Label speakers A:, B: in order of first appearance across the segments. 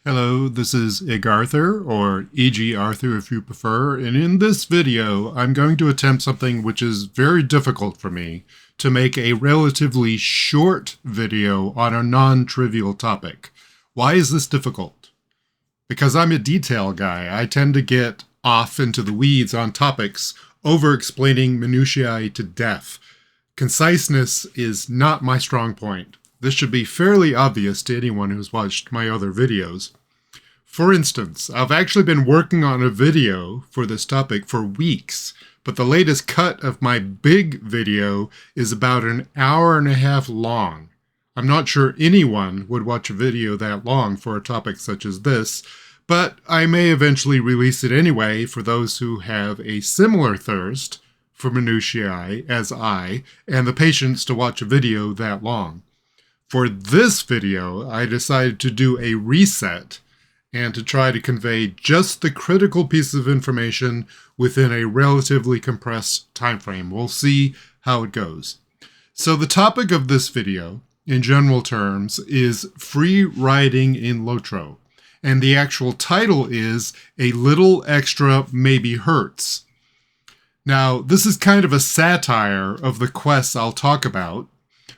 A: Hello, this is Ig Arthur, or E.G. Arthur if you prefer, and in this video I'm going to attempt something which is very difficult for me, to make a relatively short video on a non-trivial topic. Why is this difficult? Because I'm a detail guy. I tend to get off into the weeds on topics, over-explaining minutiae to death. Conciseness is not my strong point. This should be fairly obvious to anyone who's watched my other videos. For instance, I've actually been working on a video for this topic for weeks, but the latest cut of my big video is about an hour and a half long. I'm not sure anyone would watch a video that long for a topic such as this, but I may eventually release it anyway for those who have a similar thirst for minutiae as I, and the patience to watch a video that long. For this video, I decided to do a reset and to try to convey just the critical piece of information within a relatively compressed time frame. We'll see how it goes. So the topic of this video, in general terms, is free riding in LOTRO, and the actual title is A Little Extra Maybe Hurts. Now, this is kind of a satire of the quests I'll talk about,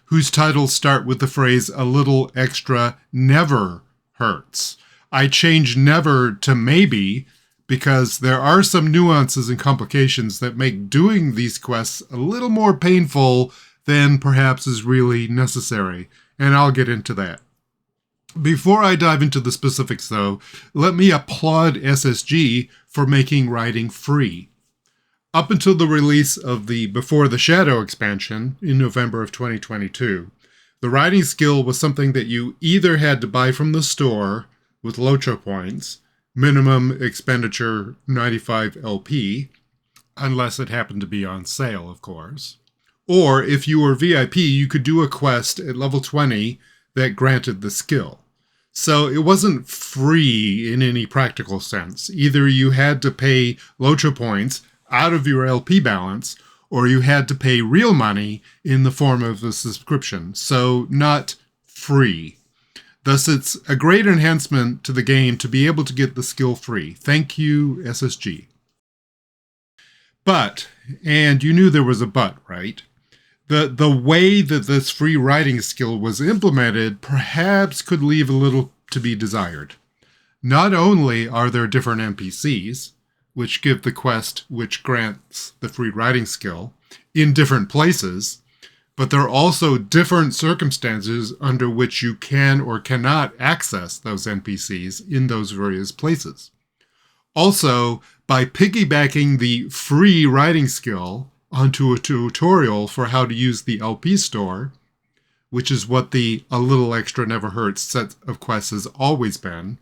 A: whose titles start with the phrase, a little extra never hurts. I changed never to maybe because there are some nuances and complications that make doing these quests a little more painful than perhaps is really necessary, and I'll get into that. Before I dive into the specifics though, let me applaud SSG for making writing free. Up until the release of the Before the Shadow expansion in November of 2022, the writing skill was something that you either had to buy from the store with LOTRO points, minimum expenditure 95 LP, unless it happened to be on sale, of course. Or if you were VIP, you could do a quest at level 20 that granted the skill. So it wasn't free in any practical sense. Either you had to pay LOTRO points out of your LP balance, or you had to pay real money in the form of a subscription, so not free. Thus, it's a great enhancement to the game to be able to get the skill free. Thank you, SSG. But, and you knew there was a but, right? The way that this free writing skill was implemented perhaps could leave a little to be desired. Not only are there different NPCs, which give the quest which grants the free writing skill, in different places, but there are also different circumstances under which you can or cannot access those NPCs in those various places. Also, by piggybacking the free writing skill onto a tutorial for how to use the LP store, which is what the A Little Extra Never Hurts set of quests has always been,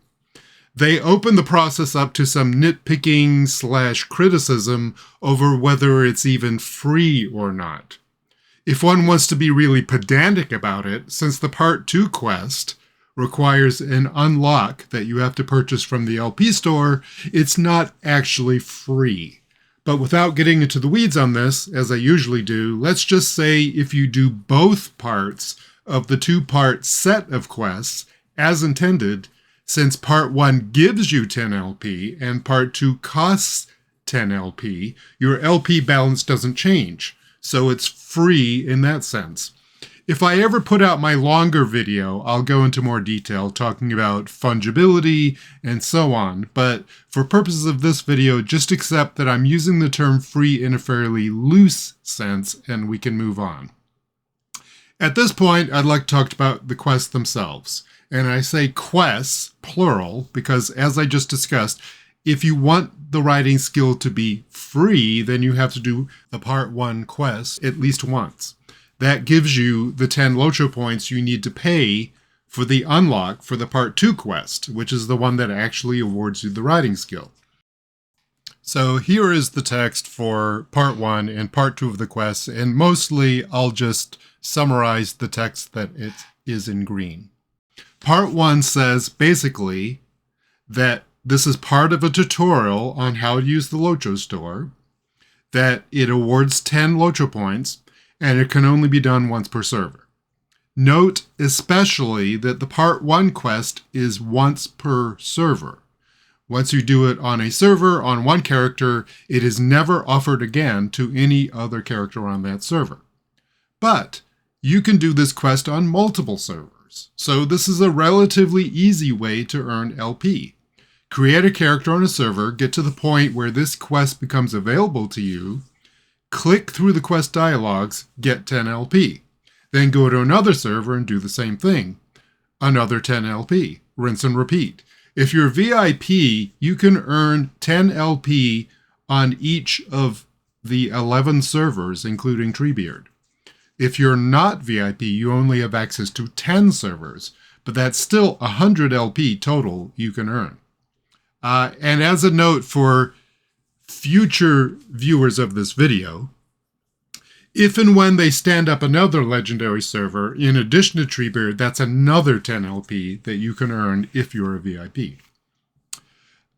A: they open the process up to some nitpicking / criticism over whether it's even free or not. If one wants to be really pedantic about it, since the Part 2 quest requires an unlock that you have to purchase from the LP store, it's not actually free. But without getting into the weeds on this, as I usually do, let's just say if you do both parts of the two-part set of quests as intended, since Part 1 gives you 10 LP and Part 2 costs 10 LP, your LP balance doesn't change, so it's free in that sense. If I ever put out my longer video, I'll go into more detail talking about fungibility and so on, but for purposes of this video, just accept that I'm using the term free in a fairly loose sense and we can move on. At this point, I'd like to talk about the quests themselves. And I say quests, plural, because as I just discussed, if you want the writing skill to be free, then you have to do the Part 1 quest at least once. That gives you the 10 LOTRO points you need to pay for the unlock for the Part 2 quest, which is the one that actually awards you the writing skill. So here is the text for Part 1 and Part 2 of the quest, and mostly I'll just summarize the text that it is in green. Part 1 says, basically, that this is part of a tutorial on how to use the LOTRO store, that it awards 10 LOTRO points, and it can only be done once per server. Note especially that the Part 1 quest is once per server. Once you do it on a server on one character, it is never offered again to any other character on that server. But you can do this quest on multiple servers, so this is a relatively easy way to earn LP. Create a character on a server, get to the point where this quest becomes available to you, click through the quest dialogues, get 10 LP. Then go to another server and do the same thing. Another 10 LP. Rinse and repeat. If you're VIP, you can earn 10 LP on each of the 11 servers, including Treebeard. If you're not VIP, you only have access to 10 servers, but that's still 100 LP total you can earn. And as a note for future viewers of this video, if and when they stand up another legendary server, in addition to Treebeard, that's another 10 LP that you can earn if you're a VIP.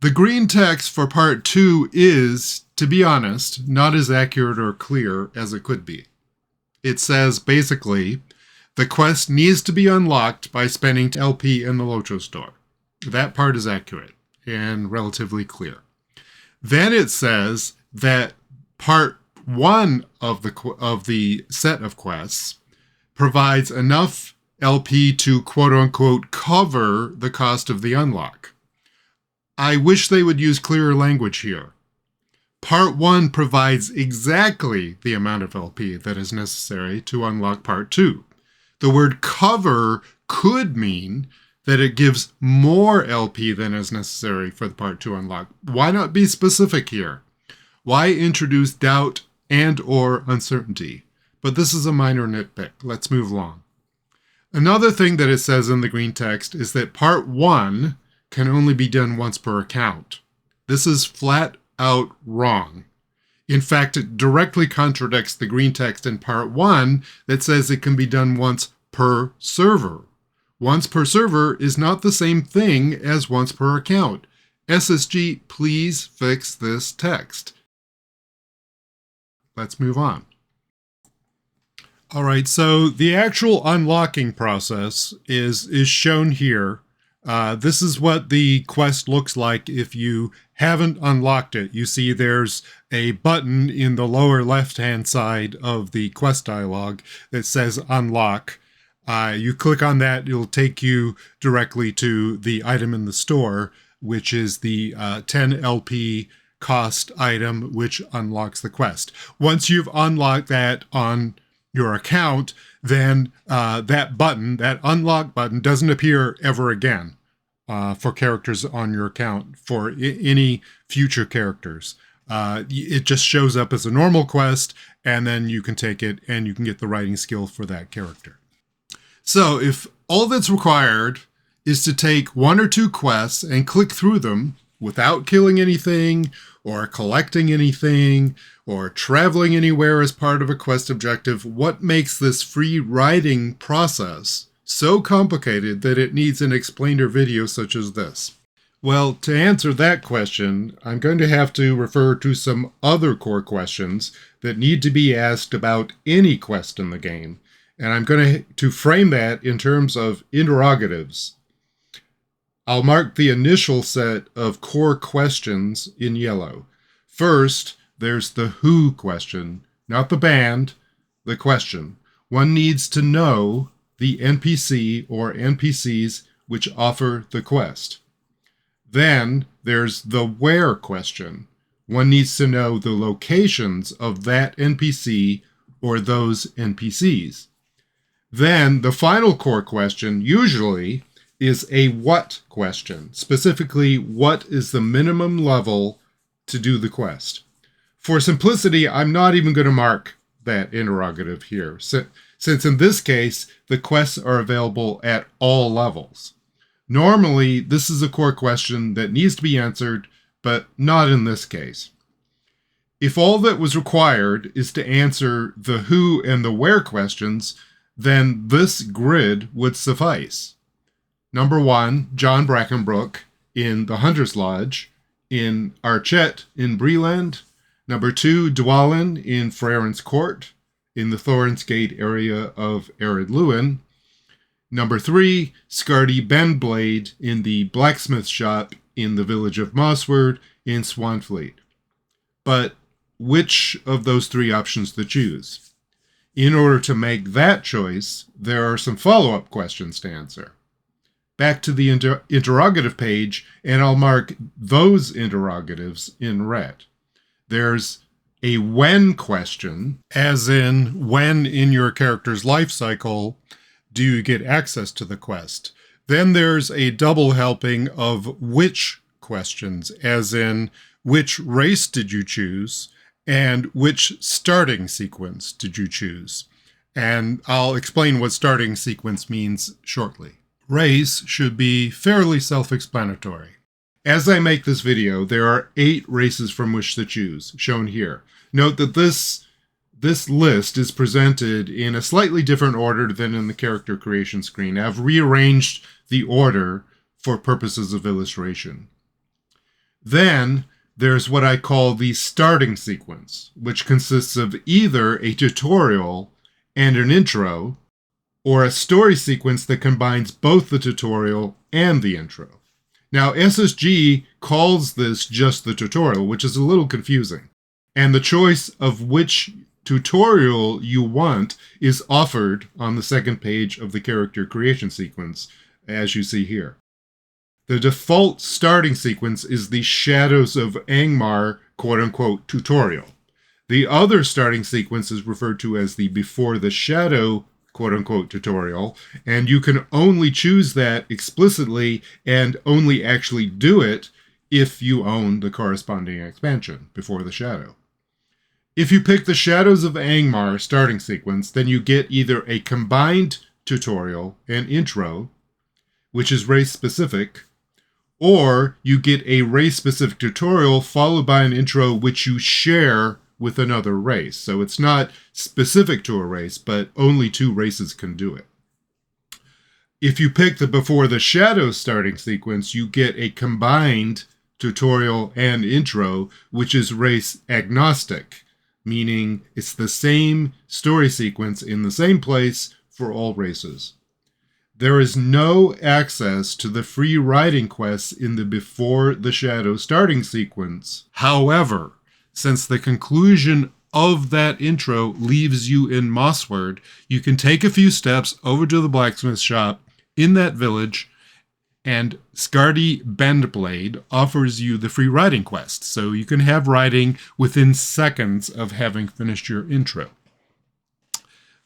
A: The green text for Part 2 is, to be honest, not as accurate or clear as it could be. It says, basically, the quest needs to be unlocked by spending LP in the LOTRO store. That part is accurate and relatively clear. Then it says that Part 1 of the set of quests provides enough LP to quote-unquote cover the cost of the unlock. I wish they would use clearer language here. Part 1 provides exactly the amount of LP that is necessary to unlock Part 2. The word cover could mean that it gives more LP than is necessary for the Part 2 unlock. Why not be specific here? Why introduce doubt and or uncertainty? But this is a minor nitpick. Let's move along. Another thing that it says in the green text is that Part 1 can only be done once per account. This is flat out wrong. In fact, it directly contradicts the green text in Part 1 that says it can be done once per server. Once per server is not the same thing as once per account. SSG, please fix this text. Let's move on. All right, so the actual unlocking process is shown here. This is what the quest looks like if you haven't unlocked it. You see there's a button in the lower left-hand side of the quest dialog that says unlock. You click on that, it'll take you directly to the item in the store, which is the 10 LP cost item, which unlocks the quest. Once you've unlocked that on your account, then that button, that unlock button, doesn't appear ever again for characters on your account, for any future characters. It just shows up as a normal quest, and then you can take it and you can get the writing skill for that character. So if all that's required is to take one or two quests and click through them without killing anything or collecting anything or traveling anywhere as part of a quest objective, what makes this free writing process so complicated that it needs an explainer video such as this? Well, to answer that question, I'm going to have to refer to some other core questions that need to be asked about any quest in the game. And I'm going to frame that in terms of interrogatives. I'll mark the initial set of core questions in yellow. First, there's the who question, not the band, the question. One needs to know the NPC or NPCs which offer the quest. Then there's the where question. One needs to know the locations of that NPC or those NPCs. Then the final core question usually is a what question. Specifically, what is the minimum level to do the quest? For simplicity, I'm not even going to mark that interrogative here, since in this case, the quests are available at all levels. Normally, this is a core question that needs to be answered, but not in this case. If all that was required is to answer the who and the where questions, then this grid would suffice. Number 1, John Brackenbrook in the Hunter's Lodge, in Archet in Breeland. Number 2, Dwalin in Freyren's Court, in the Thorin's Gate area of Arid Lewin. Number 3, Scardy Bendblade in the blacksmith shop in the village of Mossward in Swanfleet. But which of those 3 options to choose? In order to make that choice, there are some follow-up questions to answer. Back to the interrogative page, and I'll mark those interrogatives in red. There's a when question, as in when in your character's life cycle do you get access to the quest. Then there's a double helping of which questions, as in which race did you choose and which starting sequence did you choose. And I'll explain what starting sequence means shortly. Race should be fairly self-explanatory. As I make this video, there are 8 races from which to choose, shown here. Note that this list is presented in a slightly different order than in the character creation screen. I've rearranged the order for purposes of illustration. Then there's what I call the starting sequence, which consists of either a tutorial and an intro, or a story sequence that combines both the tutorial and the intro. Now, SSG calls this just the tutorial, which is a little confusing. And the choice of which tutorial you want is offered on the second page of the character creation sequence, as you see here. The default starting sequence is the Shadows of Angmar quote-unquote tutorial. The other starting sequence is referred to as the Before the Shadow quote-unquote tutorial, and you can only choose that explicitly and only actually do it if you own the corresponding expansion, Before the Shadow. If you pick the Shadows of Angmar starting sequence, then you get either a combined tutorial and intro, which is race-specific, or you get a race-specific tutorial followed by an intro which you share with another race. So it's not specific to a race, but only 2 races can do it. If you pick the Before the Shadow starting sequence, you get a combined tutorial and intro, which is race agnostic, meaning it's the same story sequence in the same place for all races. There is no access to the free writing quests in the Before the Shadow starting sequence. However, since the conclusion of that intro leaves you in Mossward, you can take a few steps over to the blacksmith shop in that village, and Scardy Bendblade offers you the free writing quest, so you can have writing within seconds of having finished your intro.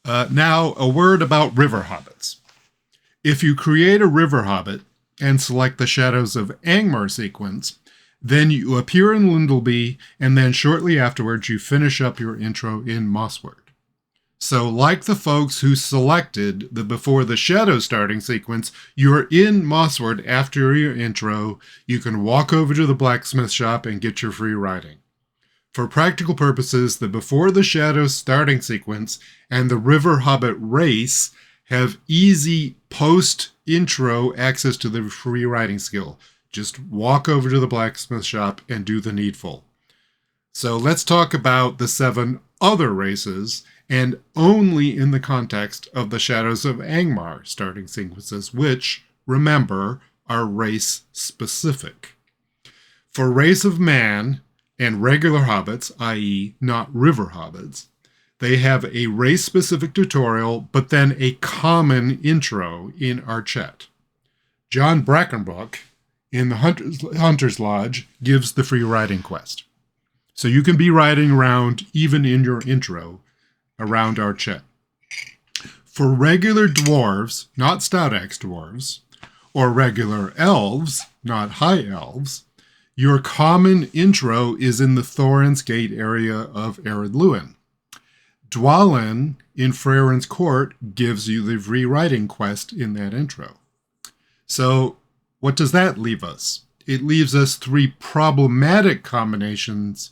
A: Now, a word about river hobbits. If you create a river hobbit and select the Shadows of Angmar sequence, then you appear in Lindleby, and then shortly afterwards you finish up your intro in Mossward. So like the folks who selected the Before the Shadow starting sequence, you're in Mossward after your intro. You can walk over to the blacksmith shop and get your free writing. For practical purposes, the Before the Shadow starting sequence and the River Hobbit race have easy post-intro access to the free writing skill. Just walk over to the blacksmith shop and do the needful. So let's talk about the 7 other races, and only in the context of the Shadows of Angmar starting sequences, which, remember, are race-specific. For Race of Man and regular hobbits, i.e. not river hobbits, they have a race-specific tutorial, but then a common intro in Archet. John Brackenbrook, in the Hunter's Lodge, gives the free writing quest. So you can be riding around, even in your intro, around Archet. For regular dwarves, not Stout Axe dwarves, or regular elves, not high elves, your common intro is in the Thorin's Gate area of Ered Luin. Dwalin in Freyrun's Court gives you the free writing quest in that intro. So what does that leave us? It leaves us 3 problematic combinations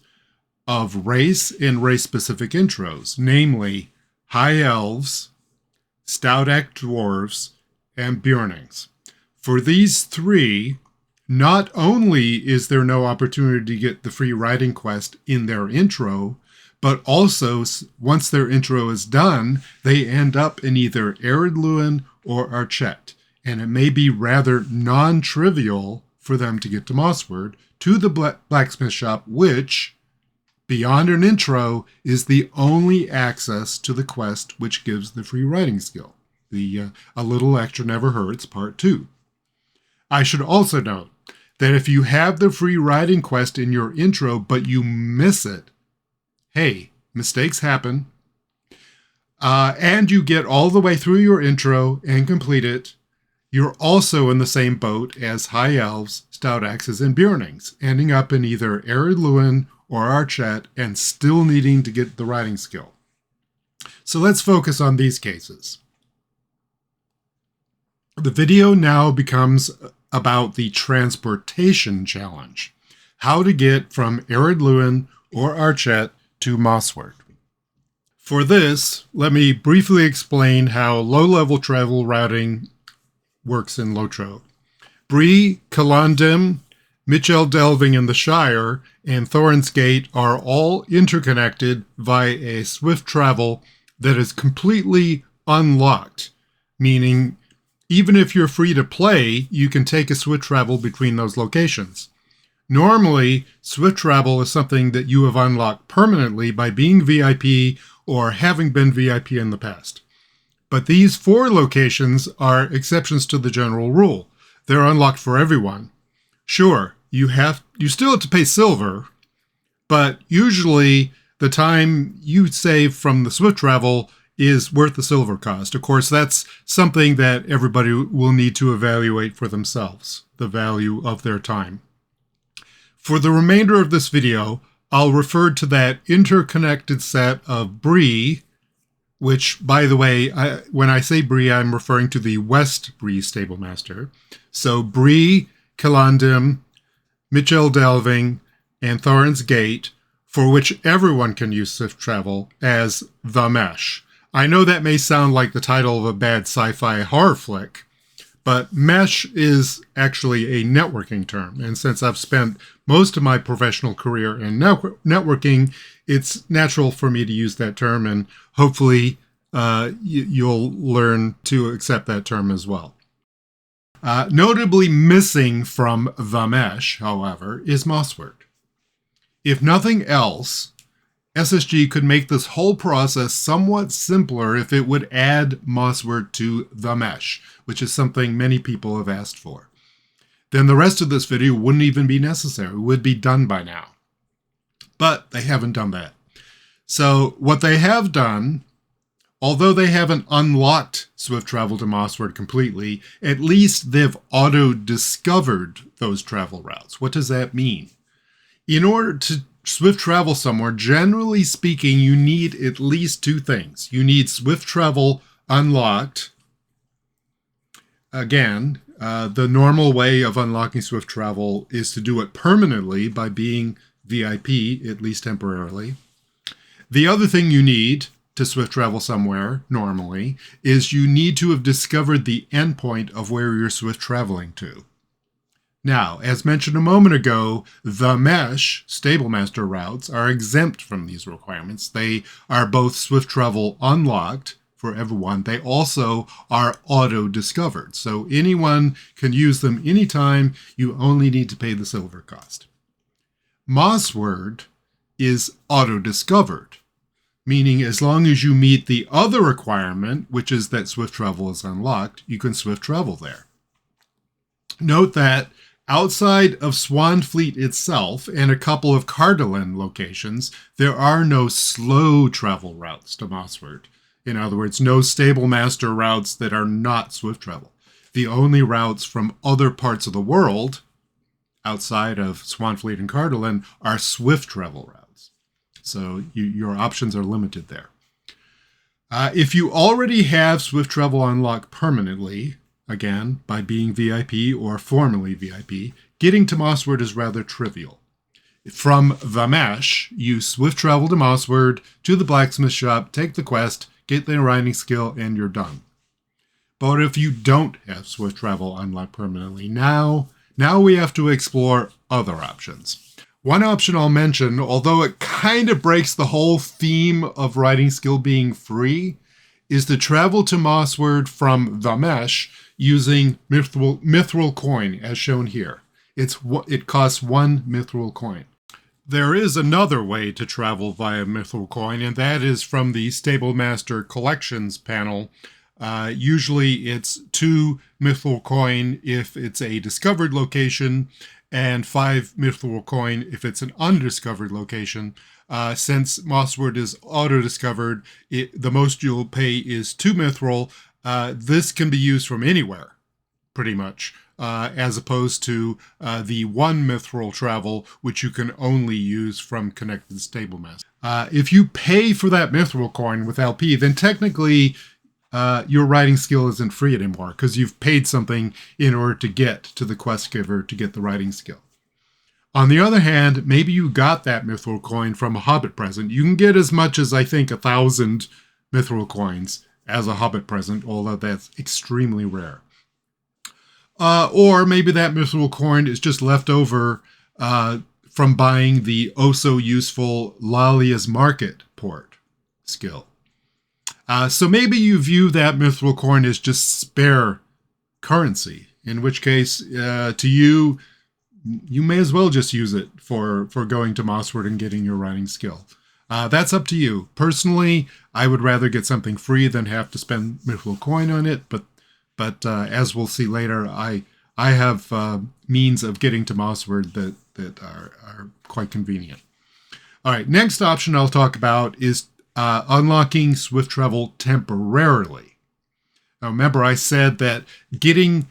A: of race and race-specific intros, namely High Elves, Stout Axe Dwarves, and Bjornings. For these 3, not only is there no opportunity to get the free writing quest in their intro, but also, once their intro is done, they end up in either Ered Luin or Archet, and it may be rather non-trivial for them to get to Mossward, to the blacksmith shop, which, beyond an intro, is the only access to the quest which gives the free writing skill. The A Little Extra Never Hurts, Part 2. I should also note that if you have the free writing quest in your intro, but you miss it, hey, mistakes happen, and you get all the way through your intro and complete it, you're also in the same boat as High Elves, Stout Axes, and Bjornings, ending up in either Arid Luin or Archet and still needing to get the writing skill. So let's focus on these cases. The video now becomes about the transportation challenge. How to get from Arid Luin or Archet to Mossward. For this, let me briefly explain how low-level travel routing works in LOTRO. Bree, Celondim, Michel Delving in the Shire, and Thorin's Gate are all interconnected via a swift travel that is completely unlocked, meaning even if you're free to play, you can take a swift travel between those locations. Normally, swift travel is something that you have unlocked permanently by being VIP or having been VIP in the past. But these 4 locations are exceptions to the general rule. They're unlocked for everyone. Sure, you still have to pay silver, but usually the time you save from the swift travel is worth the silver cost. Of course, that's something that everybody will need to evaluate for themselves, the value of their time. For the remainder of this video, I'll refer to that interconnected set of Bree, which, by the way, when I say Bree, I'm referring to the West Bree stablemaster. So Bree, Celondim, Michel Delving, and Thorin's Gate, for which everyone can use swift travel as the Mesh. I know that may sound like the title of a bad sci-fi horror flick, but mesh is actually a networking term. And since I've spent most of my professional career in networking, it's natural for me to use that term, and hopefully you'll learn to accept that term as well. Notably missing from the mesh, however, is Mossward. If nothing else, SSG could make this whole process somewhat simpler if it would add Mossward to the mesh, which is something many people have asked for. Then the rest of this video wouldn't even be necessary. It would be done by now. But they haven't done that. So what they have done, although they haven't unlocked swift travel to Mossward completely, at least they've auto-discovered those travel routes. What does that mean? In order to swift travel somewhere, generally speaking, you need at least 2 things. You need swift travel unlocked. Again, the normal way of unlocking swift travel is to do it permanently by being VIP, at least temporarily. The other thing you need to swift travel somewhere, normally, is you need to have discovered the endpoint of where you're swift traveling to. Now, as mentioned a moment ago, the mesh stablemaster routes are exempt from these requirements. They are both swift travel unlocked for everyone. They also are auto-discovered. So anyone can use them anytime. You only need to pay the silver cost. Mossward is auto-discovered, meaning as long as you meet the other requirement, which is that swift travel is unlocked, you can swift travel there. Note that outside of Swanfleet itself and a couple of cardolan locations, there are no slow travel routes to Mossward. In other words, no stablemaster routes that are not swift travel. The only routes from other parts of the world, outside of Swanfleet and cardolan, are swift travel routes. So your options are limited there. If you already have swift travel unlocked permanently, again, by being VIP or formerly VIP, getting to Mossward is rather trivial. From the mesh, you swift travel to Mossward, to the blacksmith shop, take the quest, get the writing skill, and you're done. But if you don't have swift travel unlocked permanently, now we have to explore other options. One option I'll mention, although it kind of breaks the whole theme of writing skill being free, is to travel to Mossward from the mesh using mithril coin, as shown here. It costs 1 mithril coin. There is another way to travel via mithril coin, and that is from the Stablemaster Collections panel. Usually it's 2 mithril coin if it's a discovered location, and 5 mithril coin if it's an undiscovered location. Since Mossward is auto-discovered, the most you'll pay is 2 mithril. This can be used from anywhere, pretty much, as opposed to the 1 mithril travel, which you can only use from connected Stablemaster. If you pay for that mithril coin with LP, then technically your writing skill isn't free anymore, because you've paid something in order to get to the quest giver to get the writing skill. On the other hand, maybe you got that mithril coin from a Hobbit present. You can get as much as, I think, 1,000 mithril coins as a Hobbit present, although that's extremely rare. Or maybe that mithril coin is just left over from buying the oh-so-useful Lalia's Market port skill. So maybe you view that mithril coin as just spare currency, in which case, to you, you may as well just use it for going to Mossward and getting your writing skill. That's up to you. Personally, I would rather get something free than have to spend mithril coin on it, but as we'll see later, I have means of getting to Mossward that are quite convenient. All right, next option I'll talk about is unlocking swift travel temporarily. Now remember, I said that getting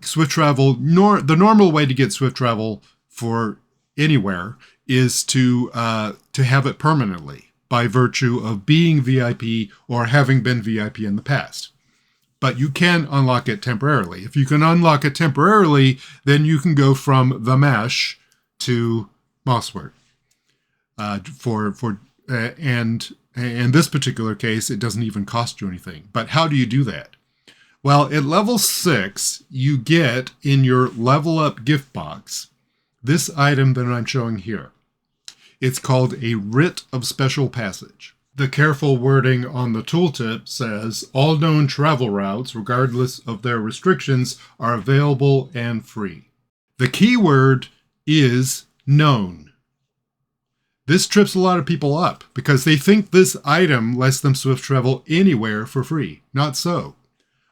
A: swift travel, the normal way to get swift travel for anywhere is to have it permanently by virtue of being VIP or having been VIP in the past. But you can unlock it temporarily. If you can unlock it temporarily, then you can go from the mesh to Mossward. And in this particular case, it doesn't even cost you anything. But how do you do that? Well, at level 6, you get in your level up gift box this item that I'm showing here. It's called a Writ of Special Passage. The careful wording on the tooltip says, all known travel routes, regardless of their restrictions, are available and free. The key word is known. This trips a lot of people up because they think this item lets them swift travel anywhere for free. Not so.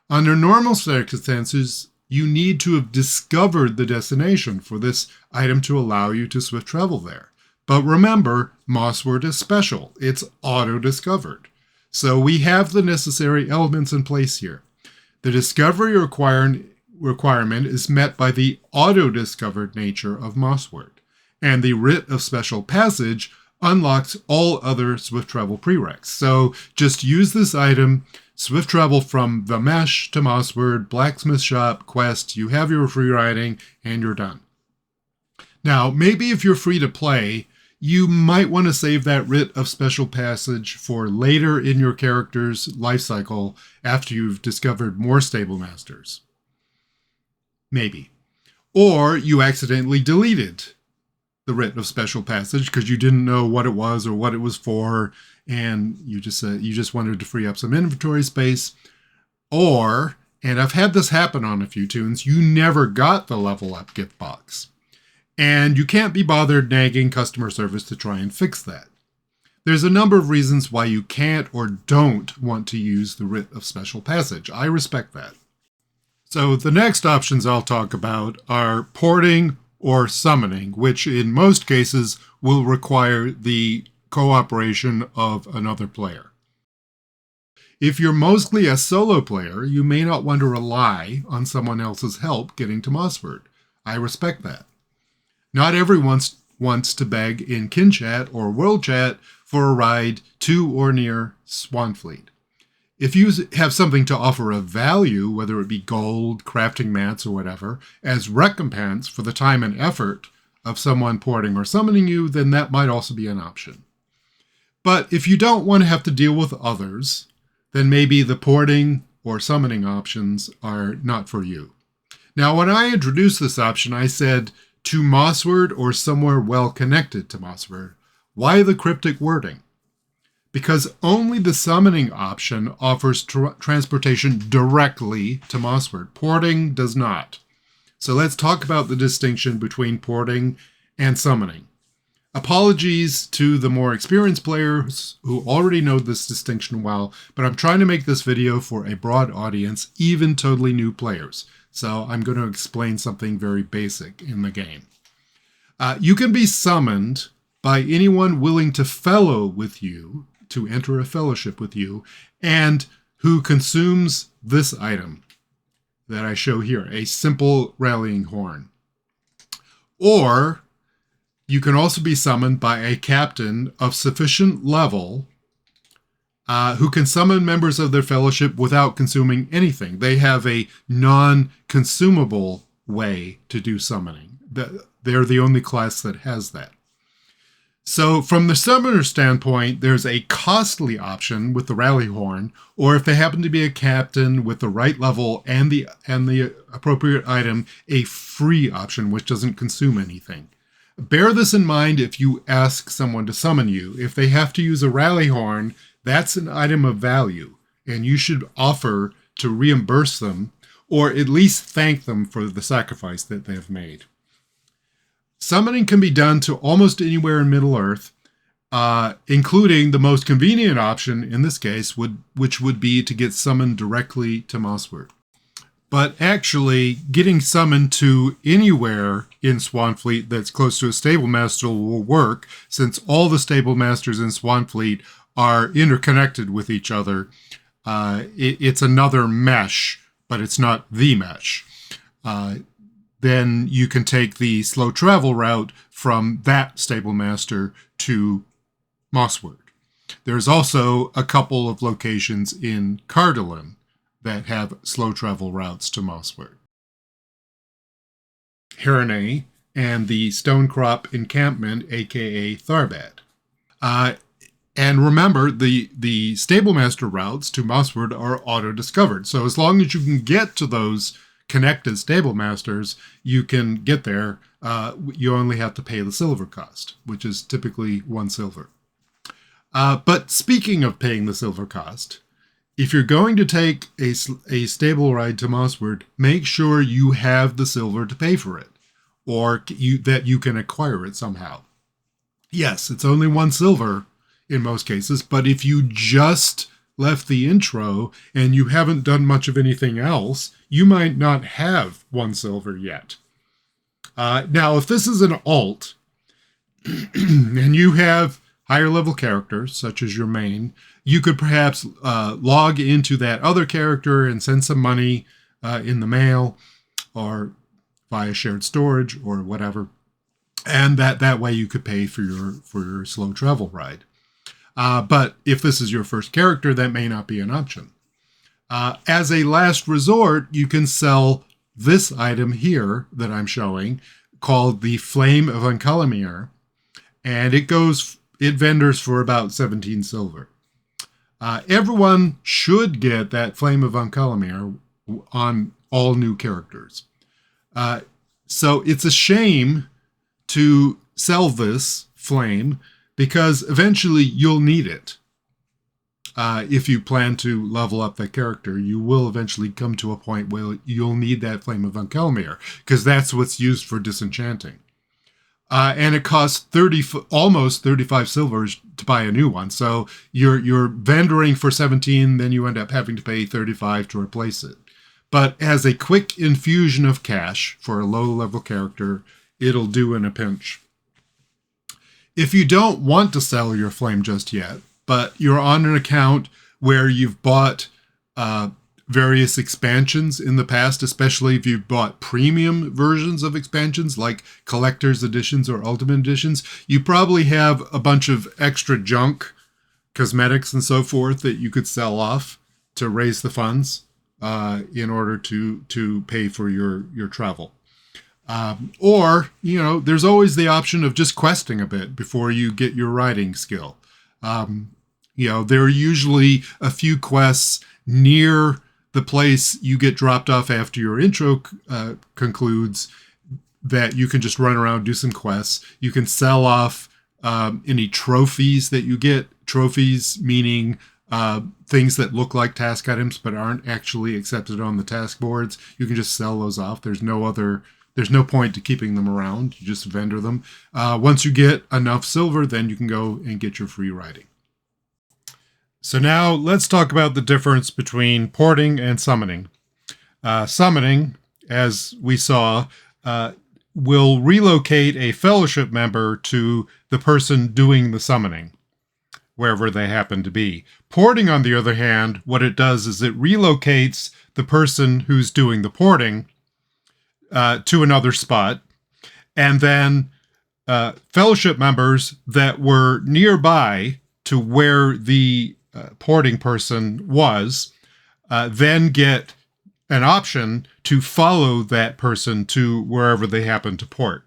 A: Under normal circumstances, you need to have discovered the destination for this item to allow you to swift travel there. But remember, Mossward is special. It's auto-discovered. So we have the necessary elements in place here. The discovery requirement is met by the auto-discovered nature of Mossward. And the Writ of Special Passage unlocks all other swift travel prereqs. So just use this item, swift travel from the mesh to Mossward, blacksmith shop, quest, you have your free riding, and you're done. Now, maybe if you're free to play, you might want to save that Writ of Special Passage for later in your character's life cycle after you've discovered more Stablemasters. Maybe. Or you accidentally deleted the Writ of Special Passage because you didn't know what it was or what it was for, and you just wanted to free up some inventory space. Or, and I've had this happen on a few tunes, you never got the level up gift box. And you can't be bothered nagging customer service to try and fix that. There's a number of reasons why you can't or don't want to use the Writ of Special Passage. I respect that. So the next options I'll talk about are porting or summoning, which in most cases will require the cooperation of another player. If you're mostly a solo player, you may not want to rely on someone else's help getting to Mossward. I respect that. Not everyone wants to beg in Kin Chat or World Chat for a ride to or near Swanfleet. If you have something to offer of value, whether it be gold, crafting mats, or whatever, as recompense for the time and effort of someone porting or summoning you, then that might also be an option. But if you don't want to have to deal with others, then maybe the porting or summoning options are not for you. Now, when I introduced this option, I said to Mossward or somewhere well connected to Mossward. Why the cryptic wording? because only the summoning option offers transportation directly to Mossward. Porting does not. So let's talk about the distinction between porting and summoning. Apologies to the more experienced players who already know this distinction well, but I'm trying to make this video for a broad audience, even totally new players. So I'm going to explain something very basic in the game. You can be summoned by anyone willing to fellow with you, to enter a fellowship with you, and who consumes this item that I show here, a simple rallying horn. Or you can also be summoned by a captain of sufficient level who can summon members of their fellowship without consuming anything. They have a non-consumable way to do summoning. They're the only class that has that. So from the summoner standpoint, there's a costly option with the rally horn, or if they happen to be a captain with the right level and the appropriate item, a free option which doesn't consume anything. Bear this in mind if you ask someone to summon you. If they have to use a rally horn, that's an item of value, and you should offer to reimburse them, or at least thank them for the sacrifice that they have made. Summoning can be done to almost anywhere in Middle-earth, including the most convenient option in this case, which would be to get summoned directly to Mossward. But actually, getting summoned to anywhere in Swanfleet that's close to a stable master will work, since all the stable masters in Swanfleet are interconnected with each other. It's another mesh, but it's not the mesh. Then you can take the slow travel route from that stable master to Mossward. There's also a couple of locations in Cardolan that have slow travel routes to Mossward. Heronay and the Stonecrop encampment, aka Tharbad. And remember, the stable master routes to Mossward are auto-discovered. So as long as you can get to those connected stable masters, you can get there. You only have to pay the silver cost, which is typically 1 silver. But speaking of paying the silver cost, if you're going to take a stable ride to Mossward, make sure you have the silver to pay for it, or that you can acquire it somehow. Yes, it's only 1 silver in most cases, but if you just left the intro and you haven't done much of anything else, you might not have 1 silver yet. Now, if this is an alt, and you have higher level characters, such as your main, you could perhaps log into that other character and send some money in the mail or via shared storage or whatever. And that way you could pay for your slow travel ride. But if this is your first character, that may not be an option. As a last resort, you can sell this item here that I'm showing, called the Flame of Uncalamir, and it vendors for about 17 silver. Everyone should get that Flame of Uncalamir on all new characters. So it's a shame to sell this flame, because eventually you'll need it. If you plan to level up that character, you will eventually come to a point where you'll need that Flame of Uncalamir, because that's what's used for disenchanting. And it costs almost 35 silvers to buy a new one. So you're vendoring for 17, then you end up having to pay 35 to replace it. But as a quick infusion of cash for a low-level character, it'll do in a pinch. If you don't want to sell your flame just yet, but you're on an account where you've bought various expansions in the past, especially if you've bought premium versions of expansions like collector's editions or ultimate editions, you probably have a bunch of extra junk, cosmetics and so forth that you could sell off to raise the funds in order to pay for your travel. Or, there's always the option of just questing a bit before you get your riding skill. There are usually a few quests near the place you get dropped off after your intro concludes that you can just run around, do some quests. You can sell off any trophies that you get. trophies, meaning things that look like task items but aren't actually accepted on the task boards. You can just sell those off. There's no point to keeping them around. You just vendor them. Once you get enough silver, then you can go and get your free riding. So now let's talk about the difference between porting and summoning. Summoning, as we saw, will relocate a fellowship member to the person doing the summoning, wherever they happen to be. Porting, on the other hand, what it does is it relocates the person who's doing the porting to another spot, and then fellowship members that were nearby to where the porting person was then get an option to follow that person to wherever they happen to port.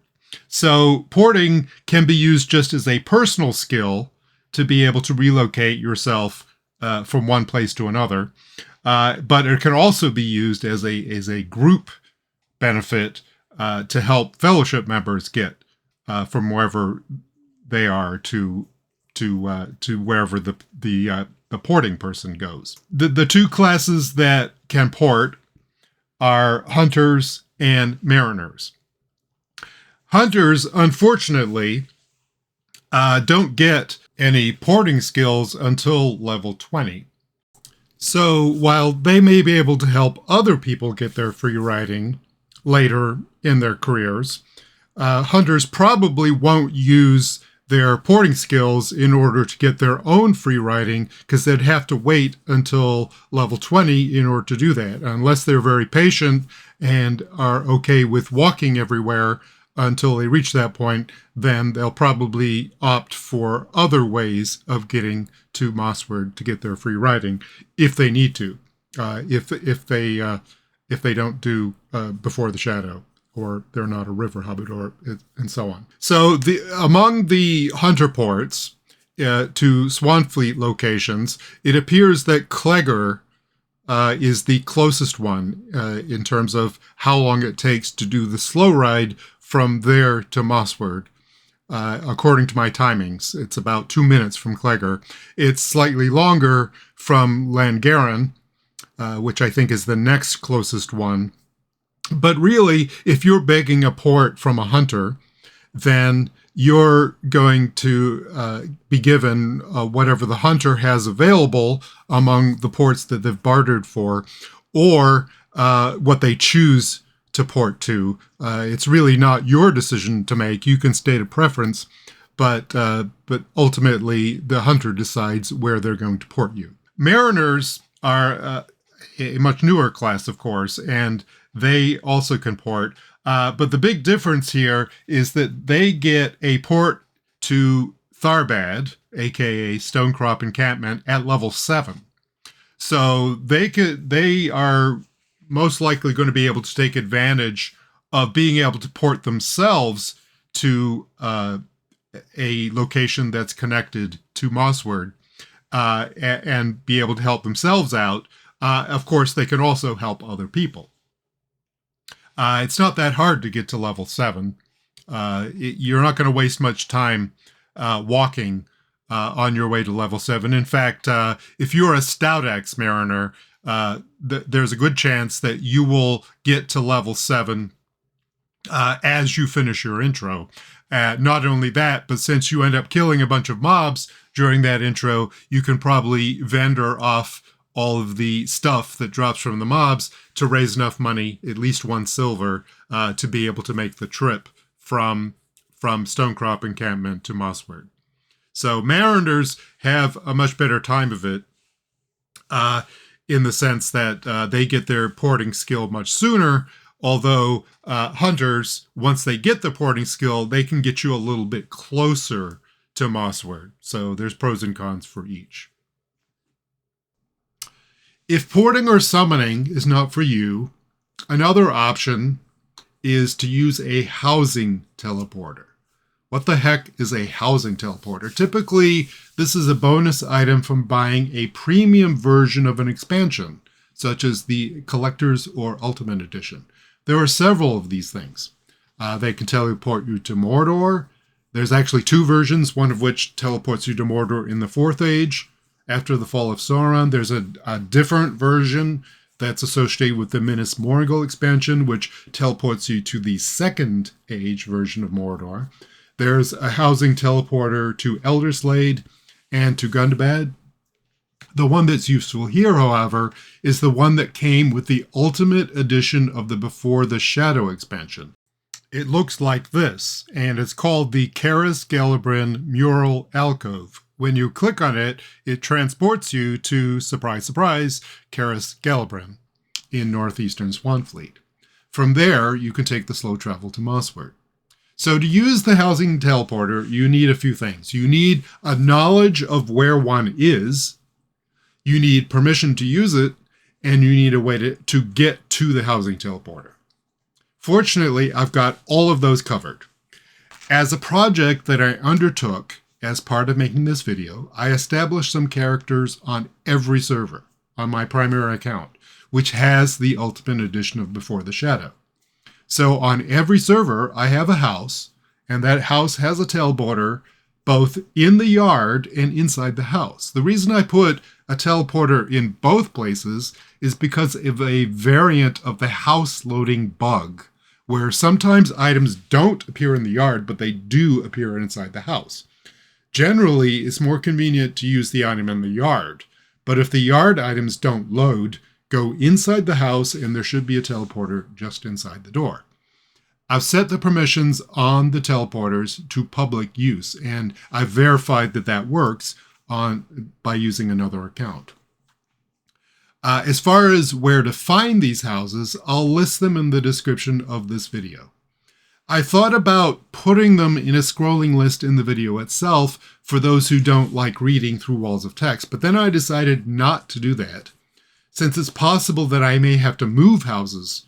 A: So porting can be used just as a personal skill to be able to relocate yourself from one place to another, but it can also be used as a group benefit to help fellowship members get from wherever they are to wherever the porting person goes. The two classes that can port are hunters and mariners. Hunters, unfortunately, don't get any porting skills until level 20. So while they may be able to help other people get their free riding later in their careers, hunters probably won't use their porting skills in order to get their own free riding, because they'd have to wait until level 20 in order to do that. Unless they're very patient and are okay with walking everywhere until they reach that point, then they'll probably opt for other ways of getting to Mossward to get their free riding if they need to, if they don't do Before the Shadow, or they're not a river hobbit, or and so on. So among the hunter ports to Swanfleet locations, it appears that Clegger is the closest one in terms of how long it takes to do the slow ride from there to Mossward. According to my timings, it's about 2 minutes from Clegger. It's slightly longer from Langaren, which I think is the next closest one. But really, if you're begging a port from a hunter, then you're going to be given whatever the hunter has available among the ports that they've bartered for, or what they choose to port to. It's really not your decision to make. You can state a preference, but ultimately the hunter decides where they're going to port you. Mariners are a much newer class, of course, and they also can port. But the big difference here is that they get a port to Tharbad, aka Stonecrop Encampment, at level 7. So they are most likely going to be able to take advantage of being able to port themselves to a location that's connected to Mossward and be able to help themselves out. Of course, they can also help other people. It's not that hard to get to level 7. You're not going to waste much time walking on your way to level 7. In fact, if you're a Stout Axe Mariner, there's a good chance that you will get to level 7 as you finish your intro. Not only that, but since you end up killing a bunch of mobs during that intro, you can probably vendor off all of the stuff that drops from the mobs to raise enough money, at least 1 silver, to be able to make the trip from Stonecrop Encampment to Mossward. So Mariners have a much better time of it in the sense that they get their porting skill much sooner, although Hunters, once they get the porting skill, they can get you a little bit closer to Mossward. So there's pros and cons for each. If porting or summoning is not for you, another option is to use a housing teleporter. What the heck is a housing teleporter? Typically, this is a bonus item from buying a premium version of an expansion, such as the Collector's or Ultimate Edition. There are several of these things. They can teleport you to Mordor, There's actually two versions, one of which teleports you to Mordor in the Fourth Age. After the fall of Sauron, there's a different version that's associated with the Minas Morgul expansion, which teleports you to the Second Age version of Mordor. There's a housing teleporter to Elderslade and to Gundabad. The one that's useful here, however, is the one that came with the Ultimate Edition of the Before the Shadow expansion. It looks like this, and it's called the Caras Galibrin Mural Alcove. When you click on it, it transports you to, surprise, surprise, Caras Galibrin in northeastern Swanfleet. From there, you can take the slow travel to Mossward. So to use the housing teleporter, you need a few things. You need a knowledge of where one is, you need permission to use it, and you need a way to get to the housing teleporter. Fortunately, I've got all of those covered. As a project that I undertook as part of making this video, I established some characters on every server on my primary account, which has the Ultimate Edition of Before the Shadow. So on every server, I have a house, and that house has a teleporter both in the yard and inside the house. The reason I put a teleporter in both places is because of a variant of the house loading bug, where sometimes items don't appear in the yard, but they do appear inside the house. Generally, it's more convenient to use the item in the yard, but if the yard items don't load, go inside the house and there should be a teleporter just inside the door. I've set the permissions on the teleporters to public use, and I've verified that that works by using another account. As far as where to find these houses, I'll list them in the description of this video. I thought about putting them in a scrolling list in the video itself for those who don't like reading through walls of text, but then I decided not to do that, since it's possible that I may have to move houses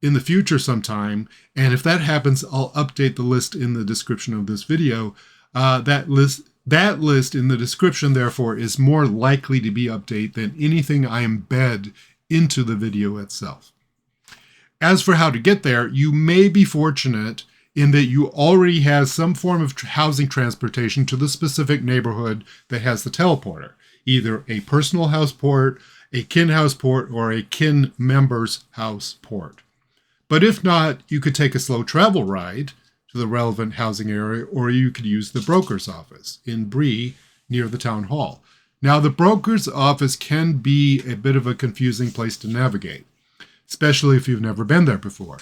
A: in the future sometime, and if that happens, I'll update the list in the description of this video. That list in the description, therefore, is more likely to be updated than anything I embed into the video itself. As for how to get there, you may be fortunate in that you already have some form of housing transportation to the specific neighborhood that has the teleporter, either a personal house port, a kin house port, or a kin member's house port. But if not, you could take a slow travel ride to the relevant housing area, or you could use the broker's office in Bree near the town hall. Now, the broker's office can be a bit of a confusing place to navigate, especially if you've never been there before.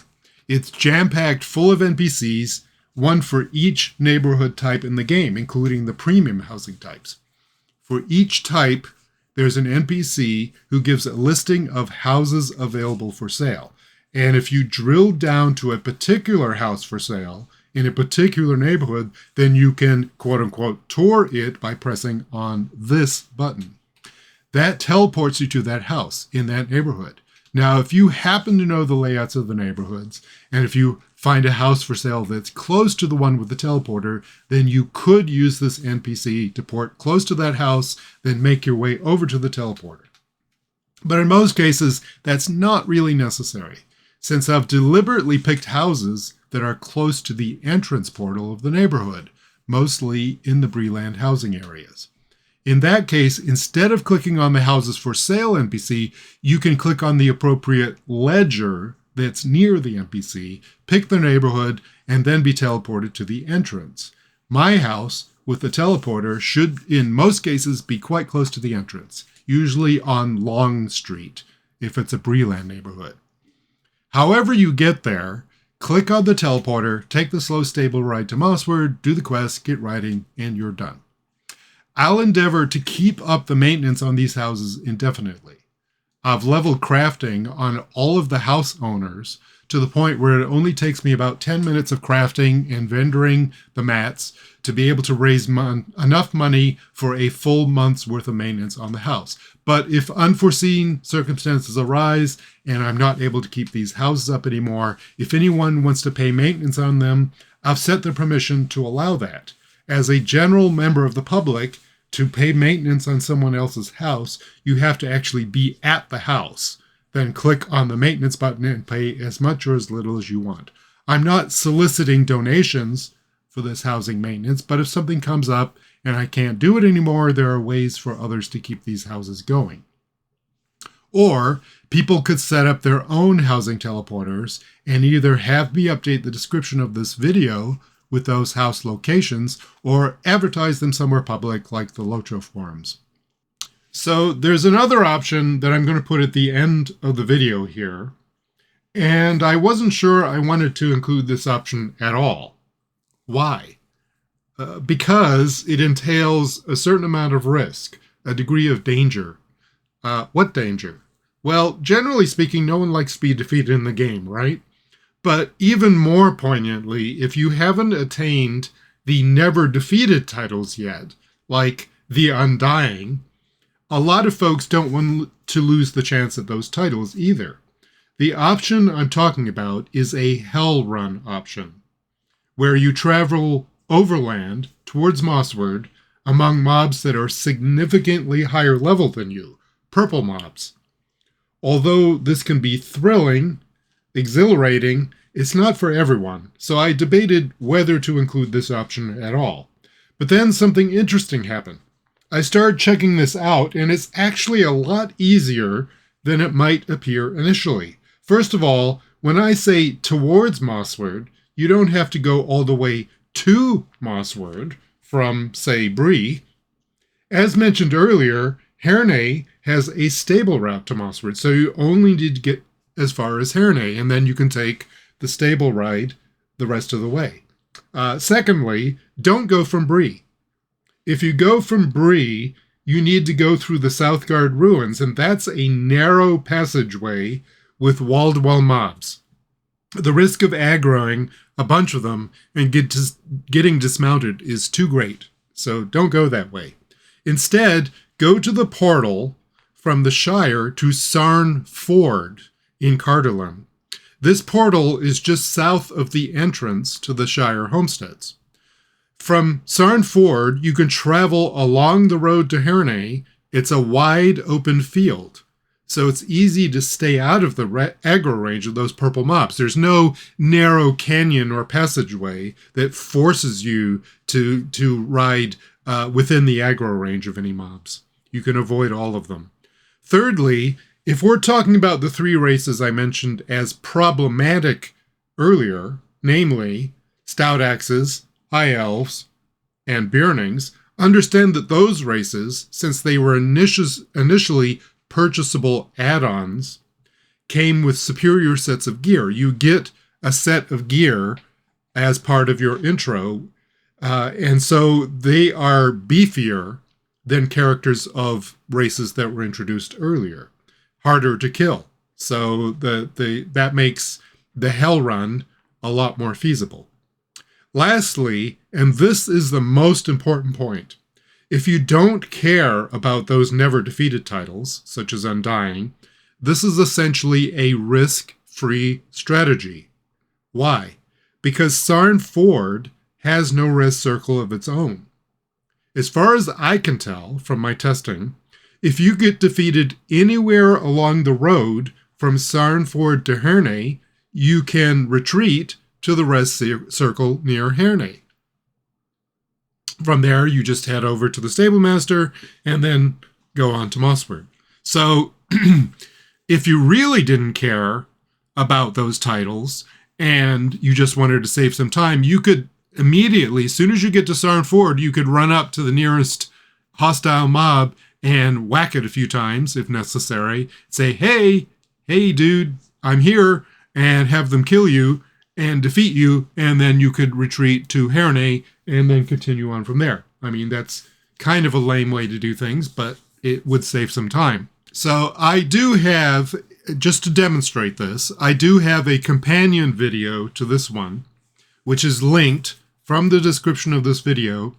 A: It's jam-packed full of NPCs, one for each neighborhood type in the game, including the premium housing types. For each type, there's an NPC who gives a listing of houses available for sale. And if you drill down to a particular house for sale in a particular neighborhood, then you can, quote-unquote, tour it by pressing on this button. That teleports you to that house in that neighborhood. Now, if you happen to know the layouts of the neighborhoods, and if you find a house for sale that's close to the one with the teleporter, then you could use this NPC to port close to that house, then make your way over to the teleporter. But in most cases, that's not really necessary, since I've deliberately picked houses that are close to the entrance portal of the neighborhood, mostly in the Breeland housing areas. In that case, instead of clicking on the houses for sale NPC, you can click on the appropriate ledger that's near the NPC, pick the neighborhood, and then be teleported to the entrance. My house with the teleporter should, in most cases, be quite close to the entrance, usually on Long Street, if it's a Breeland neighborhood. However you get there, click on the teleporter, take the slow stable ride to Mossward, do the quest, get riding, and you're done. I'll endeavor to keep up the maintenance on these houses indefinitely. I've leveled crafting on all of the house owners to the point where it only takes me about 10 minutes of crafting and vendoring the mats to be able to raise enough money for a full month's worth of maintenance on the house. But if unforeseen circumstances arise and I'm not able to keep these houses up anymore, if anyone wants to pay maintenance on them, I've set the permission to allow that. As a general member of the public, to pay maintenance on someone else's house, you have to actually be at the house. Then click on the maintenance button and pay as much or as little as you want. I'm not soliciting donations for this housing maintenance, but if something comes up and I can't do it anymore, there are ways for others to keep these houses going. Or people could set up their own housing teleporters and either have me update the description of this video with those house locations or advertise them somewhere public like the LOTRO forums. So there's another option that I'm going to put at the end of the video here, and I wasn't sure I wanted to include this option at all. Why? Because it entails a certain amount of risk, a degree of danger. What danger? Well, generally speaking, no one likes to be defeated in the game, right? But even more poignantly, if you haven't attained the never defeated titles yet, like the Undying, a lot of folks don't want to lose the chance at those titles either. The option I'm talking about is a Hell Run option, where you travel overland towards Mossward among mobs that are significantly higher level than you, purple mobs. Although this can be thrilling, exhilarating, it's not for everyone, so I debated whether to include this option at all. But then something interesting happened. I started checking this out, and it's actually a lot easier than it might appear initially. First of all, when I say towards Mossward, you don't have to go all the way to Mossward from, say, Bree. As mentioned earlier, Herne has a stable route to Mossward, so you only need to get as far as Herne, and then you can take the stable ride the rest of the way. Secondly, don't go from Bree. If you go from Bree, you need to go through the Southgard ruins, and that's a narrow passageway with wall-to-wall mobs. The risk of aggroing a bunch of them and getting dismounted is too great, so don't go that way. Instead, go to the portal from the Shire to Sarn Ford in Cardolan. This portal is just south of the entrance to the Shire homesteads. From Sarn Ford, you can travel along the road to Herne. It's a wide open field, so it's easy to stay out of the aggro range of those purple mobs. There's no narrow canyon or passageway that forces you to ride within the aggro range of any mobs. You can avoid all of them. Thirdly, if we're talking about the three races I mentioned as problematic earlier, namely Stout Axes, High Elves, and Byrnings, understand that those races, since they were initially purchasable add-ons, came with superior sets of gear. You get a set of gear as part of your intro, and so they are beefier than characters of races that were introduced earlier. Harder to kill. So that makes the Hell Run a lot more feasible. Lastly, and this is the most important point, if you don't care about those never defeated titles, such as Undying, this is essentially a risk-free strategy. Why? Because Sarn Ford has no risk circle of its own. As far as I can tell from my testing, if you get defeated anywhere along the road from Sarn Ford to Herne, you can retreat to the rest circle near Herne. From there, you just head over to the Stablemaster and then go on to Mossward. So if you really didn't care about those titles and you just wanted to save some time, you could immediately, as soon as you get to Sarn Ford, you could run up to the nearest hostile mob and whack it a few times if necessary. Say, hey dude, I'm here, and have them kill you and defeat you, and then you could retreat to Herne and then continue on from there. I mean, that's kind of a lame way to do things, but it would save some time. So I do have, just to demonstrate this, I do have a companion video to this one, which is linked from the description of this video,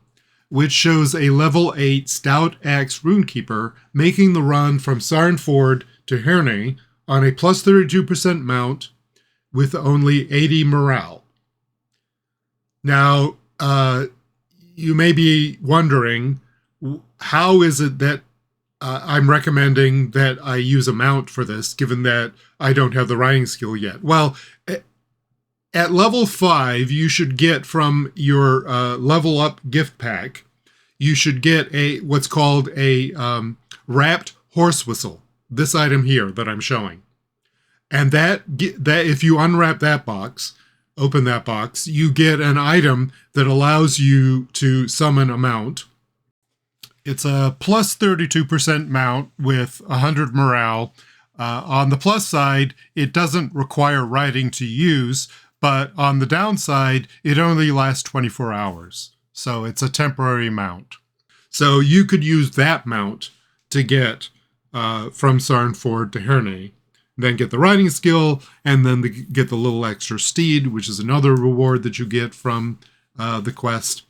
A: which shows a level 8 Stout Axe Runekeeper making the run from Sarn Ford to Herne on a plus 32% mount with only 80 morale. Now, you may be wondering, how is it that I'm recommending that I use a mount for this, given that I don't have the riding skill yet? Well, At level 5, you should get from your level up gift pack, you should get what's called a wrapped horse whistle. This item here that I'm showing. And that if you unwrap that box, open that box, you get an item that allows you to summon a mount. It's a plus 32% mount with 100 morale. On the plus side, it doesn't require riding to use, but on the downside, it only lasts 24 hours. So it's a temporary mount. So you could use that mount to get from Sarnford to Herne, then get the riding skill, and then get the little extra steed, which is another reward that you get from the quest.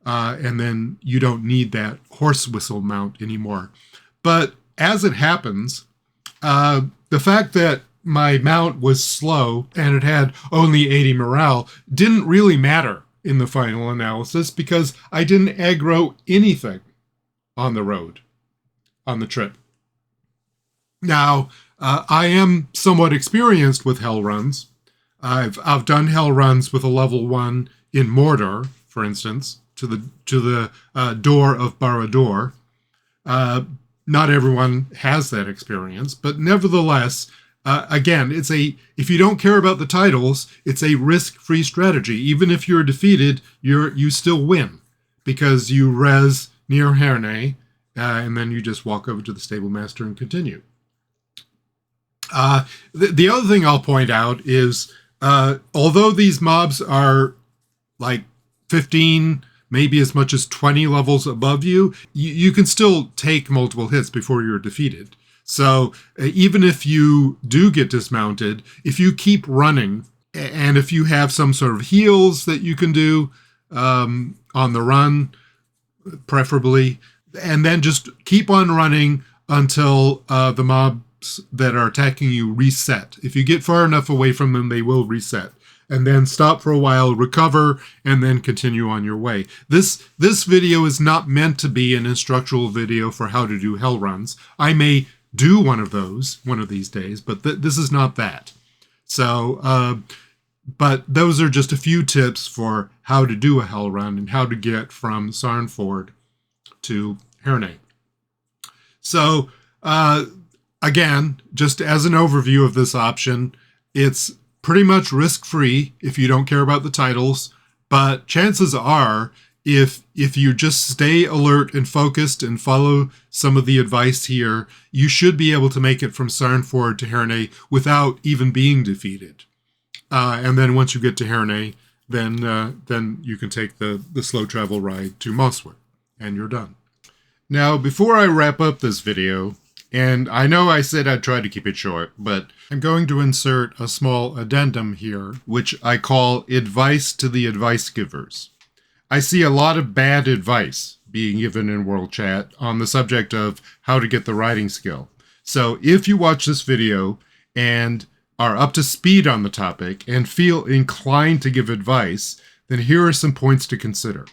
A: And then you don't need that horse whistle mount anymore. But as it happens, the fact that my mount was slow and it had only 80 morale didn't really matter in the final analysis because I didn't aggro anything on the road, on the trip. Now, I am somewhat experienced with hell runs. I've done hell runs with a level 1 in Mordor, for instance, to the door of Barad-dûr. Not everyone has that experience, but nevertheless, again, if you don't care about the titles, it's a risk-free strategy. Even if you're defeated, you still win because you res near Herne, and then you just walk over to the stable master and continue. The other thing I'll point out is, although these mobs are like 15, maybe as much as 20 levels above you, you can still take multiple hits before you're defeated. So even if you do get dismounted, if you keep running, and if you have some sort of heals that you can do on the run, preferably, and then just keep on running until the mobs that are attacking you reset. If you get far enough away from them, they will reset. And then stop for a while, recover, and then continue on your way. This video is not meant to be an instructional video for how to do hell runs. I may do one of these days, but this is not that. So, but those are just a few tips for how to do a hell run and how to get from Sarnford to Herne. So, again, just as an overview of this option, it's pretty much risk-free if you don't care about the titles, but chances are, if you just stay alert and focused and follow some of the advice here, you should be able to make it from Sarnford to Herne without even being defeated. And then once you get to Herne, then you can take the slow travel ride to Mossward, and you're done. Now, before I wrap up this video, and I know I said I'd try to keep it short, but I'm going to insert a small addendum here, which I call advice to the advice givers. I see a lot of bad advice being given in World Chat on the subject of how to get the riding skill. So if you watch this video and are up to speed on the topic and feel inclined to give advice, then here are some points to consider.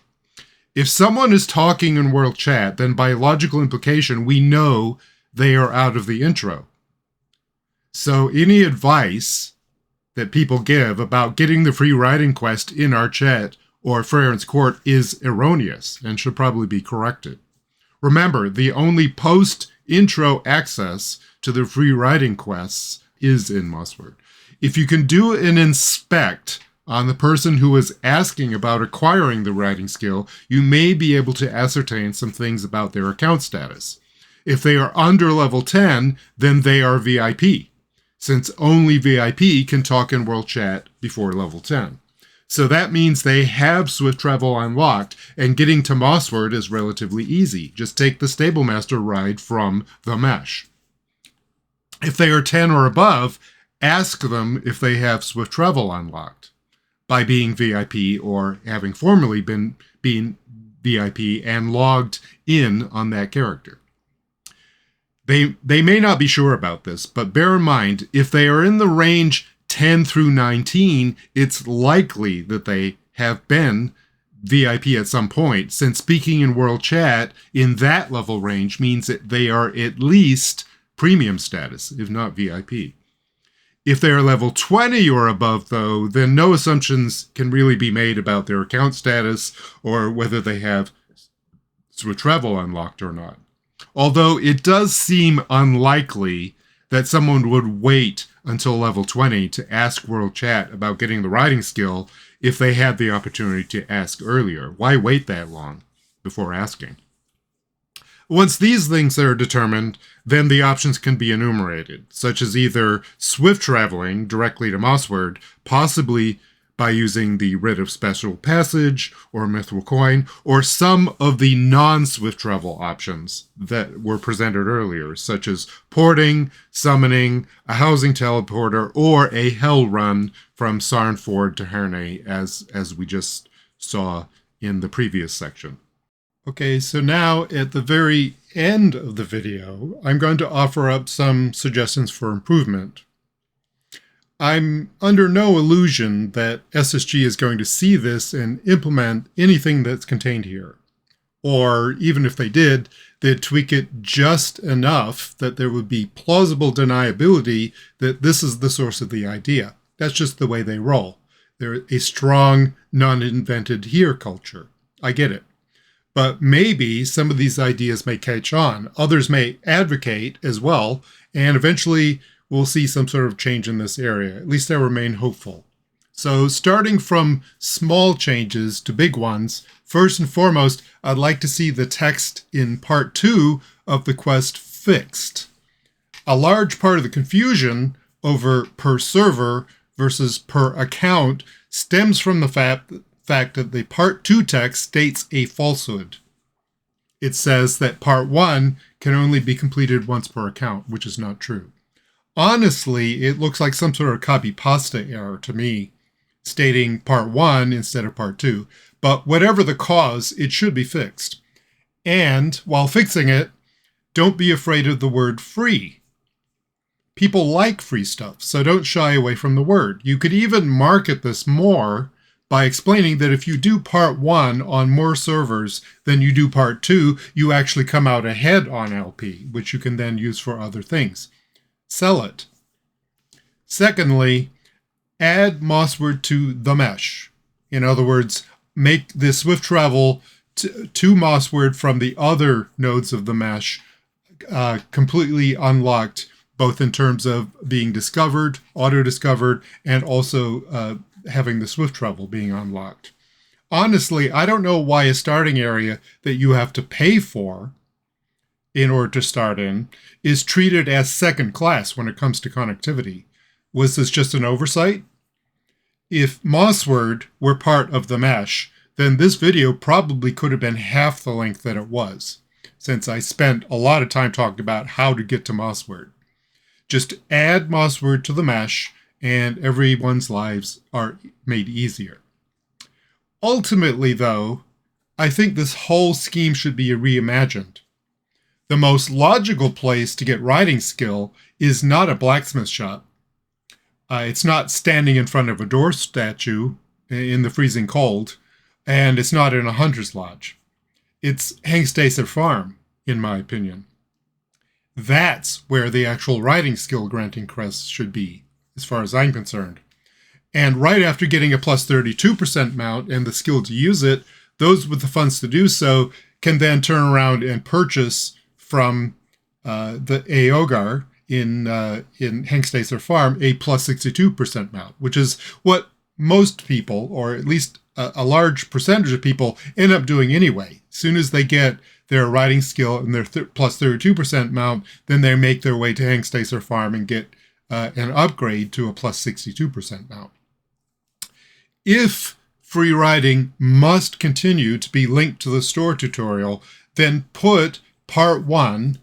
A: If someone is talking in World Chat, then by logical implication, we know they are out of the intro. So any advice that people give about getting the free riding quest in our chat or Freyren's Court is erroneous and should probably be corrected. Remember, the only post-intro access to the free riding quests is in Mossward. If you can do an inspect on the person who is asking about acquiring the riding skill, you may be able to ascertain some things about their account status. If they are under level 10, then they are VIP, since only VIP can talk in World Chat before level 10. So that means they have swift travel unlocked, and getting to Mossward is relatively easy. Just take the Stablemaster ride from the Mesh. If they are 10 or above, ask them if they have swift travel unlocked by being VIP or having formerly been VIP and logged in on that character. They may not be sure about this, but bear in mind, if they are in the range 10 through 19, it's likely that they have been VIP at some point, since speaking in World Chat in that level range means that they are at least premium status, if not VIP. If they are level 20 or above, though, then no assumptions can really be made about their account status or whether they have Swift Travel unlocked or not. Although it does seem unlikely that someone would wait until level 20 to ask World Chat about getting the writing skill if they had the opportunity to ask earlier. Why wait that long before asking? Once these things are determined, then the options can be enumerated, such as either swift traveling directly to Mossward, possibly by using the Writ of Special Passage or Mithril Coin, or some of the non-swift travel options that were presented earlier, such as porting, summoning, a housing teleporter, or a hell run from Sarnford to Herne, as we just saw in the previous section. Okay, so now at the very end of the video, I'm going to offer up some suggestions for improvement. I'm under no illusion that SSG is going to see this and implement anything that's contained here. Or even if they did, they'd tweak it just enough that there would be plausible deniability that this is the source of the idea. That's just the way they roll. They're a strong, non-invented here culture. I get it. But maybe some of these ideas may catch on. Others may advocate as well, and eventually we'll see some sort of change in this area. At least I remain hopeful. So starting from small changes to big ones, first and foremost, I'd like to see the text in part 2 of the quest fixed. A large part of the confusion over per server versus per account stems from the fact that the part 2 text states a falsehood. It says that part 1 can only be completed once per account, which is not true. Honestly, it looks like some sort of copy-pasta error to me, stating part 1 instead of part 2. But whatever the cause, it should be fixed. And while fixing it, don't be afraid of the word free. People like free stuff, so don't shy away from the word. You could even market this more by explaining that if you do part 1 on more servers than you do part 2, you actually come out ahead on LP, which you can then use for other things. Sell it. Secondly, add Mossward to the mesh. In other words, make the swift travel to Mossward from the other nodes of the mesh completely unlocked, both in terms of being discovered, auto-discovered, and also having the swift travel being unlocked. Honestly, I don't know why a starting area that you have to pay for in order to start in is treated as second class when it comes to connectivity. Was this just an oversight? If Mossward were part of the mesh, then this video probably could have been half the length that it was, since I spent a lot of time talking about how to get to Mossward. Just add Mossward to the mesh, and everyone's lives are made easier. Ultimately, though, I think this whole scheme should be reimagined. The most logical place to get writing skill is not a blacksmith shop. It's not standing in front of a door statue in the freezing cold, and it's not in a hunter's lodge. It's Hengstacer Farm, in my opinion. That's where the actual writing skill granting quests should be, as far as I'm concerned. And right after getting a plus 32% mount and the skill to use it, those with the funds to do so can then turn around and purchase from the Aogar in Hengstacer Farm a plus 62% mount, which is what most people, or at least a large percentage of people, end up doing anyway. As soon as they get their writing skill and their plus 32% mount, then they make their way to Hengstacer Farm and get an upgrade to a plus 62% mount. If free writing must continue to be linked to the store tutorial, then put part 1,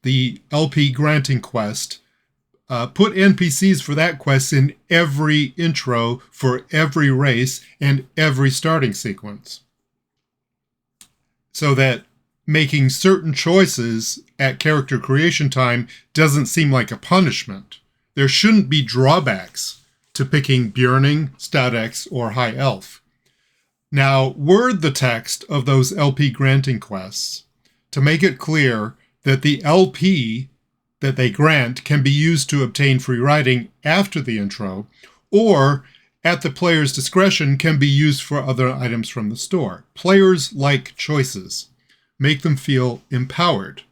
A: the LP granting quest, put NPCs for that quest in every intro for every race and every starting sequence, so that making certain choices at character creation time doesn't seem like a punishment. There shouldn't be drawbacks to picking Björning, Stoutex, or High Elf. Now, word the text of those LP granting quests to make it clear that the LP that they grant can be used to obtain free riding after the intro, or at the player's discretion can be used for other items from the store. Players like choices. Make them feel empowered.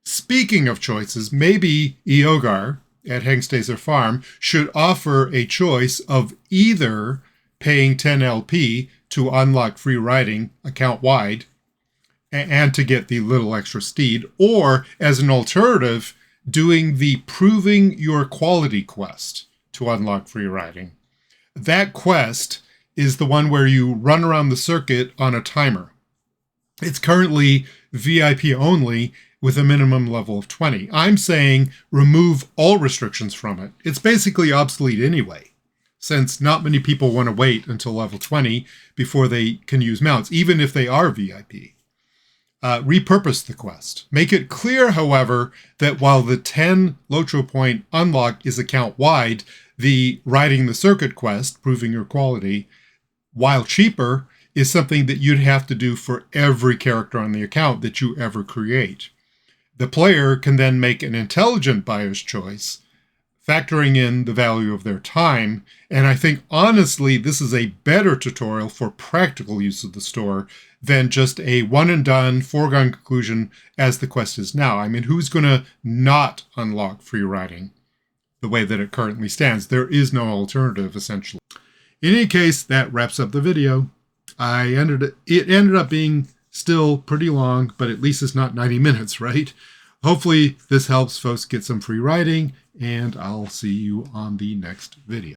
A: Speaking of choices, maybe Eogar at Hengstazer Farm should offer a choice of either paying 10 LP to unlock free riding account-wide and to get the little extra steed, or as an alternative, doing the Proving Your Quality quest to unlock free riding. That quest is the one where you run around the circuit on a timer. It's currently VIP only with a minimum level of 20. I'm saying remove all restrictions from it. It's basically obsolete anyway, since not many people want to wait until level 20 before they can use mounts, even if they are VIP. Repurpose the quest. Make it clear, however, that while the 10 LOTRO point unlock is account-wide, the Riding the Circuit quest, Proving Your Quality, while cheaper, is something that you'd have to do for every character on the account that you ever create. The player can then make an intelligent buyer's choice, factoring in the value of their time, and I think honestly this is a better tutorial for practical use of the store than just a one-and-done, foregone conclusion as the quest is now. I mean, who's going to not unlock free riding the way that it currently stands? There is no alternative, essentially. In any case, that wraps up the video. It ended up being still pretty long, but at least it's not 90 minutes, right? Hopefully this helps folks get some free riding, and I'll see you on the next video.